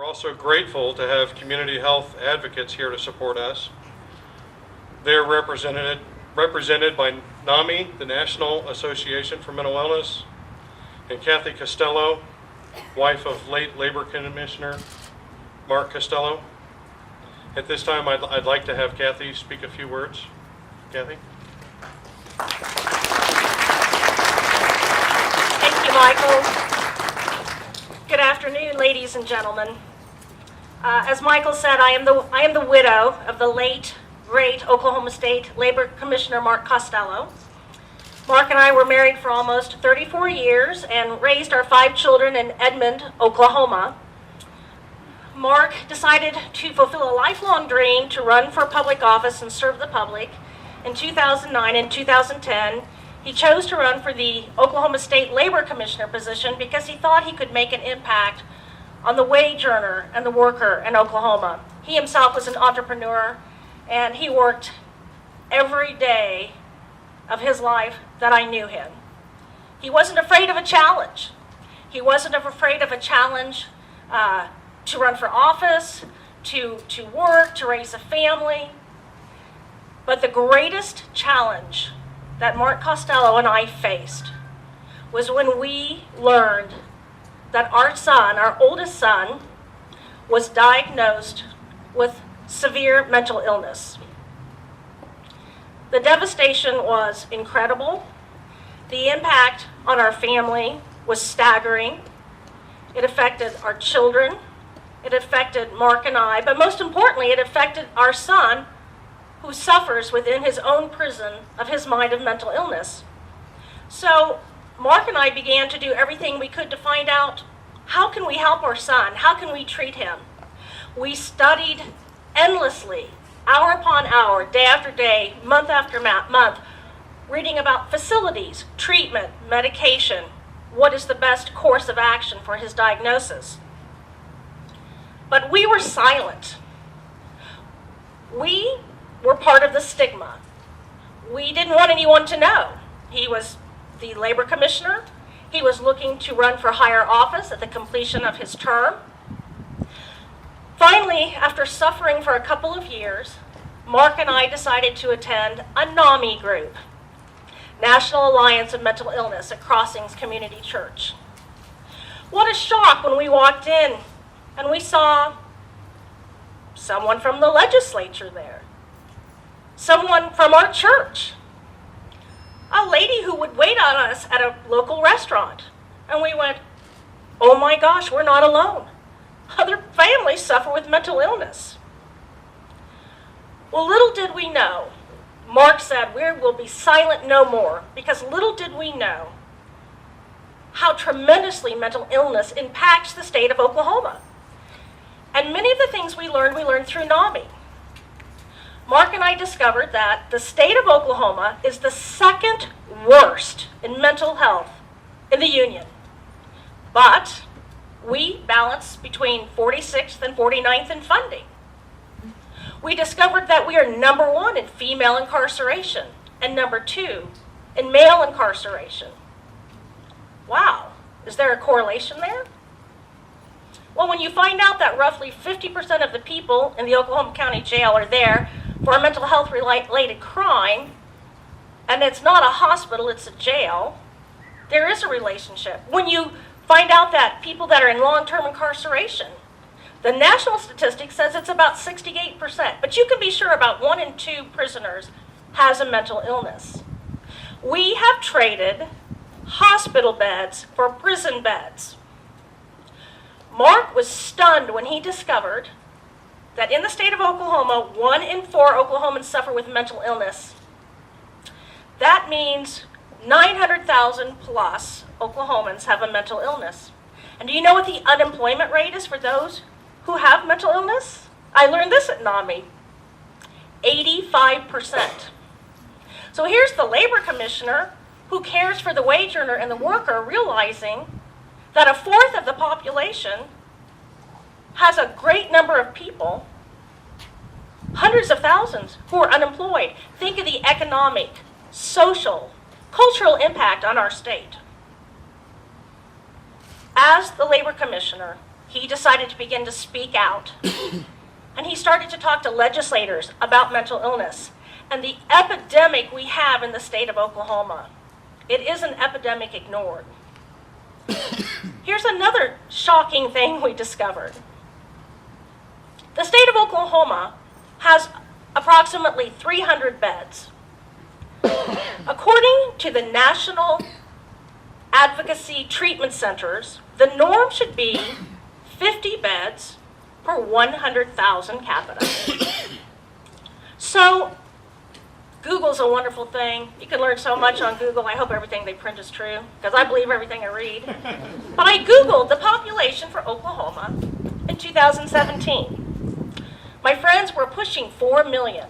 We're also grateful to have community health advocates here to support us. They're represented by NAMI, the National Association for Mental Illness, and Cathy Costello, wife of late Labor Commissioner Mark Costello. At this time, I'd like to have Cathy speak a few words. Cathy? Thank you, Michael. Good afternoon, ladies and gentlemen. As Michael said, I am the widow of the late, great Oklahoma State Labor Commissioner Mark Costello. Mark and I were married for almost 34 years and raised our 5 children in Edmond, Oklahoma. Mark decided to fulfill a lifelong dream to run for public office and serve the public. In 2009 and 2010, he chose to run for the Oklahoma State Labor Commissioner position because he thought he could make an impact on the wage earner and the worker in Oklahoma. He himself was an entrepreneur, and he worked every day of his life that I knew him. He wasn't afraid of a challenge. He wasn't afraid of a challenge to run for office, to work, to raise a family. But the greatest challenge that Mark Costello and I faced was when we learned that our son, our oldest son, was diagnosed with severe mental illness. The devastation was incredible. The impact on our family was staggering. It affected our children. It affected Mark and I, but most importantly, it affected our son, who suffers within his own prison of his mind of mental illness. So Mark and I began to do everything we could to find out, how can we help our son? How can we treat him? We studied endlessly, hour upon hour, day after day, month after month, reading about facilities, treatment, medication, what is the best course of action for his diagnosis. But we were silent. We were part of the stigma. We didn't want anyone to know. He was the labor commissioner. He was looking to run for higher office at the completion of his term. Finally, after suffering for a couple of years, Mark and I decided to attend a NAMI group, National Alliance of Mental Illness at Crossings Community Church. What a shock when we walked in and we saw someone from the legislature there, someone from our church, a lady who would wait on us at a local restaurant. And we went, oh my gosh, we're not alone. Other families suffer with mental illness. Well, little did we know, Mark said, we will be silent no more, because little did we know how tremendously mental illness impacts the state of Oklahoma. And many of the things we learned through NAMI. Mark and I discovered that the state of Oklahoma is the second worst in mental health in the union. But we balance between 46th and 49th in funding. We discovered that we are number 1 in female incarceration and number 2 in male incarceration. Wow, is there a correlation there? Well, when you find out that roughly 50% of the people in the Oklahoma County Jail are there for a mental health related crime, and it's not a hospital, it's a jail, there is a relationship. When you find out that people that are in long-term incarceration, the national statistic says it's about 68%, but you can be sure about 1 in 2 prisoners has a mental illness. We have traded hospital beds for prison beds. Mark was stunned when he discovered that in the state of Oklahoma, 1 in 4 Oklahomans suffer with mental illness. That means 900,000 plus Oklahomans have a mental illness. And do you know what the unemployment rate is for those who have mental illness? I learned this at NAMI, 85%. So here's the labor commissioner who cares for the wage earner and the worker, realizing that 1/4 of the population has a great number of people, hundreds of thousands, who are unemployed. Think of the economic, social, cultural impact on our state. As the labor commissioner, he decided to begin to speak out. And he started to talk to legislators about mental illness and the epidemic we have in the state of Oklahoma. It is an epidemic ignored. Here's another shocking thing we discovered. The state of Oklahoma has approximately 300 beds. According to the National Advocacy Treatment Centers, the norm should be 50 beds per 100,000 capita. So, Google's a wonderful thing. You can learn so much on Google. I hope everything they print is true, because I believe everything I read. But I Googled the population for Oklahoma in 2017. My friends were pushing 4 million.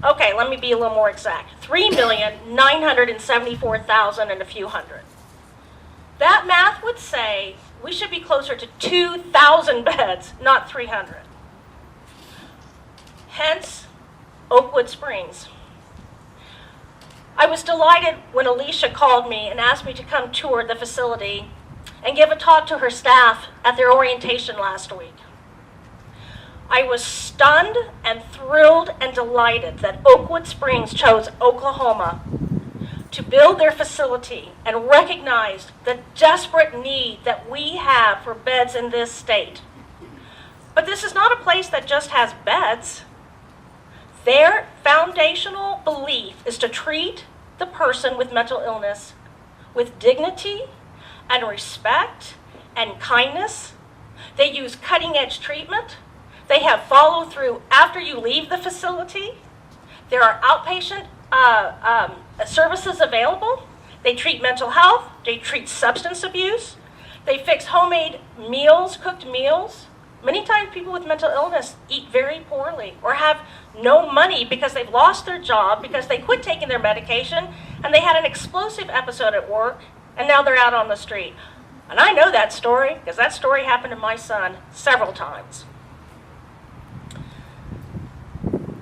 Okay, let me be a little more exact. 3,974,000 and a few hundred. That math would say we should be closer to 2,000 beds, not 300. Hence, Oakwood Springs. I was delighted when Alicia called me and asked me to come tour the facility and give a talk to her staff at their orientation last week. I was stunned and thrilled and delighted that Oakwood Springs chose Oklahoma to build their facility and recognized the desperate need that we have for beds in this state. But this is not a place that just has beds. Their foundational belief is to treat the person with mental illness with dignity and respect and kindness. They use cutting-edge treatment. They have follow-through after you leave the facility. There are outpatient services available. They treat mental health. They treat substance abuse. They fix homemade meals, cooked meals. Many times people with mental illness eat very poorly or have no money because they've lost their job, because they quit taking their medication, and they had an explosive episode at work, and now they're out on the street. And I know that story because that story happened to my son several times.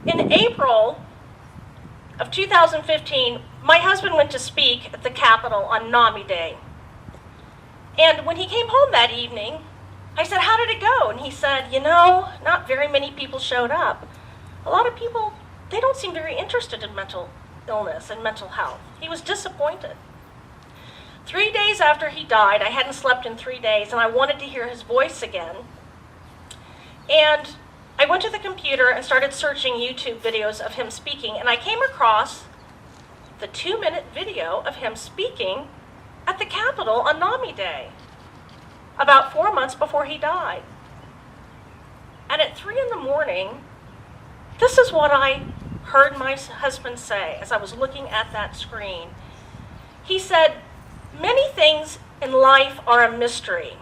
In April of 2015, my husband went to speak at the Capitol on NAMI Day. And when he came home that evening, I said, "How did it go?" And he said, "Not very many people showed up. A lot of people, they don't seem very interested in mental illness and mental health." He was disappointed. 3 days after he died, I hadn't slept in 3 days, and I wanted to hear his voice again. And I went to the computer and started searching YouTube videos of him speaking, and I came across the 2-minute video of him speaking at the Capitol on NAMI Day, about 4 months before he died. And at 3 in the morning, this is what I heard my husband say as I was looking at that screen. He said, "Many things in life are a mystery.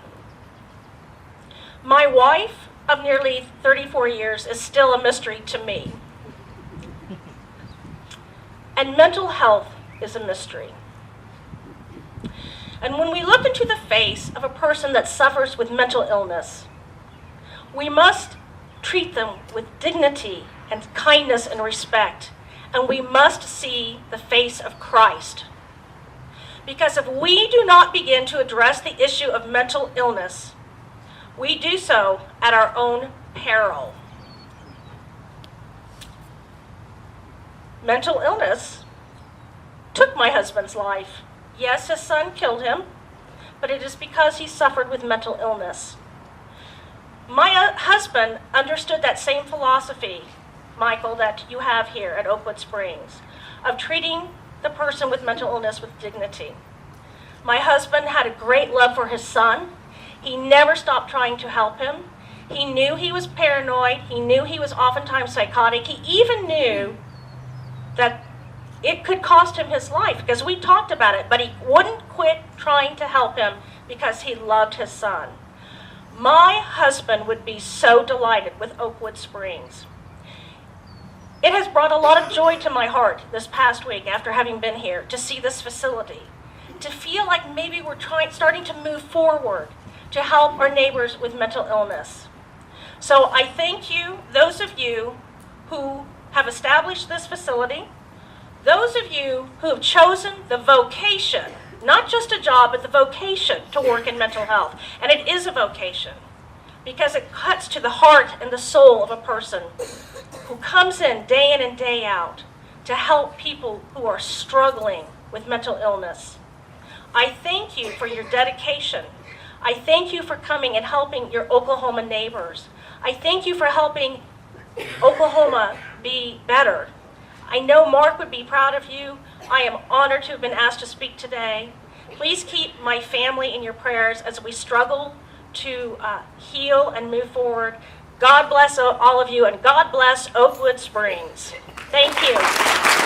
My wife of nearly 34 years is still a mystery to me. And mental health is a mystery. And when we look into the face of a person that suffers with mental illness, we must treat them with dignity and kindness and respect, and we must see the face of Christ. Because if we do not begin to address the issue of mental illness, we do so at our own peril." Mental illness took my husband's life. Yes, his son killed him, but it is because he suffered with mental illness. My husband understood that same philosophy, Michael, that you have here at Oakwood Springs, of treating the person with mental illness with dignity. My husband had a great love for his son. He never stopped trying to help him. He knew he was paranoid. He knew he was oftentimes psychotic. He even knew that it could cost him his life, because we talked about it, but he wouldn't quit trying to help him because he loved his son. My husband would be so delighted with Oakwood Springs. It has brought a lot of joy to my heart this past week after having been here to see this facility, to feel like maybe we're starting to move forward to help our neighbors with mental illness. So I thank you, those of you who have established this facility, those of you who have chosen the vocation, not just a job, but the vocation to work in mental health. And it is a vocation. because it cuts to the heart and the soul of a person who comes in and day out to help people who are struggling with mental illness. I thank you for your dedication. I thank you for coming and helping your Oklahoma neighbors. I thank you for helping Oklahoma be better. I know Mark would be proud of you. I am honored to have been asked to speak today. Please keep my family in your prayers as we struggle to heal and move forward. God bless all of you, and God bless Oakwood Springs. Thank you.